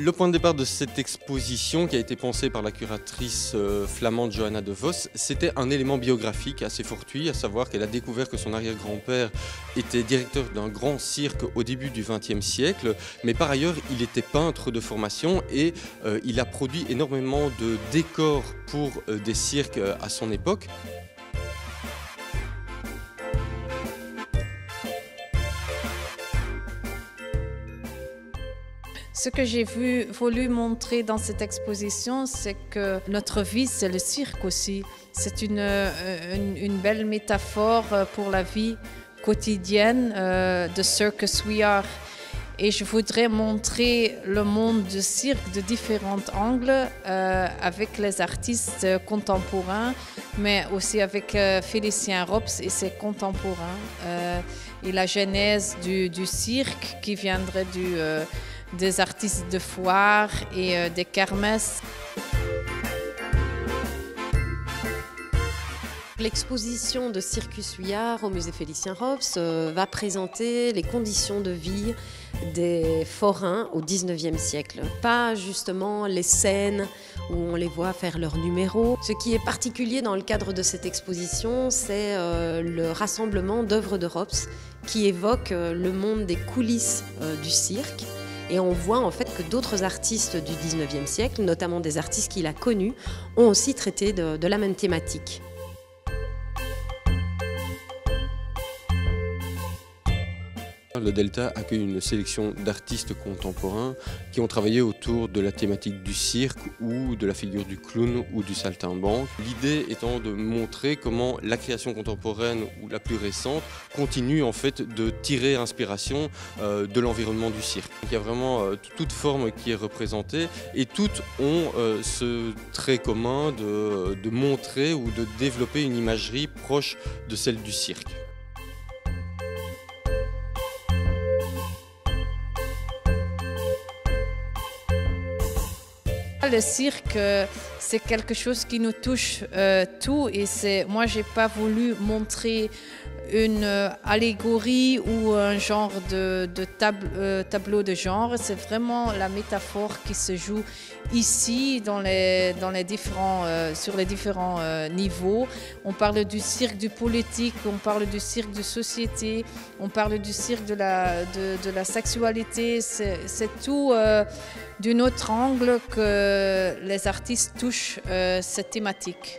Le point de départ de cette exposition, qui a été pensée par la curatrice flamande Johanna de Vos, c'était un élément biographique assez fortuit, à savoir qu'elle a découvert que son arrière-grand-père était directeur d'un grand cirque au début du XXe siècle, mais par ailleurs il était peintre de formation et il a produit énormément de décors pour des cirques à son époque. Ce que j'ai voulu montrer dans cette exposition, c'est que notre vie, c'est le cirque aussi. C'est une belle métaphore pour la vie quotidienne de Circus We Are. Et je voudrais montrer le monde du cirque de différents angles avec les artistes contemporains, mais aussi avec Félicien Rops et ses contemporains. Et la genèse du cirque qui viendrait des artistes de foire et des kermesses. L'exposition de Circus We Are au musée Félicien Rops va présenter les conditions de vie des forains au XIXe siècle. Pas justement les scènes où on les voit faire leurs numéros. Ce qui est particulier dans le cadre de cette exposition, c'est le rassemblement d'œuvres de Rops qui évoquent le monde des coulisses du cirque. Et on voit en fait que d'autres artistes du XIXe siècle, notamment des artistes qu'il a connus, ont aussi traité de la même thématique. Le Delta accueille une sélection d'artistes contemporains qui ont travaillé autour de la thématique du cirque ou de la figure du clown ou du saltimbanque. L'idée étant de montrer comment la création contemporaine ou la plus récente continue en fait de tirer inspiration de l'environnement du cirque. Il y a vraiment toute forme qui est représentée et toutes ont ce trait commun de montrer ou de développer une imagerie proche de celle du cirque. Le cirque, c'est quelque chose qui nous touche tout et moi, j'ai pas voulu montrer une allégorie ou un genre de tableau de genre. C'est vraiment la métaphore qui se joue ici sur les différents niveaux. On parle du cirque du politique, on parle du cirque de société, on parle du cirque de la sexualité. C'est tout d'un autre angle que les artistes touchent cette thématique.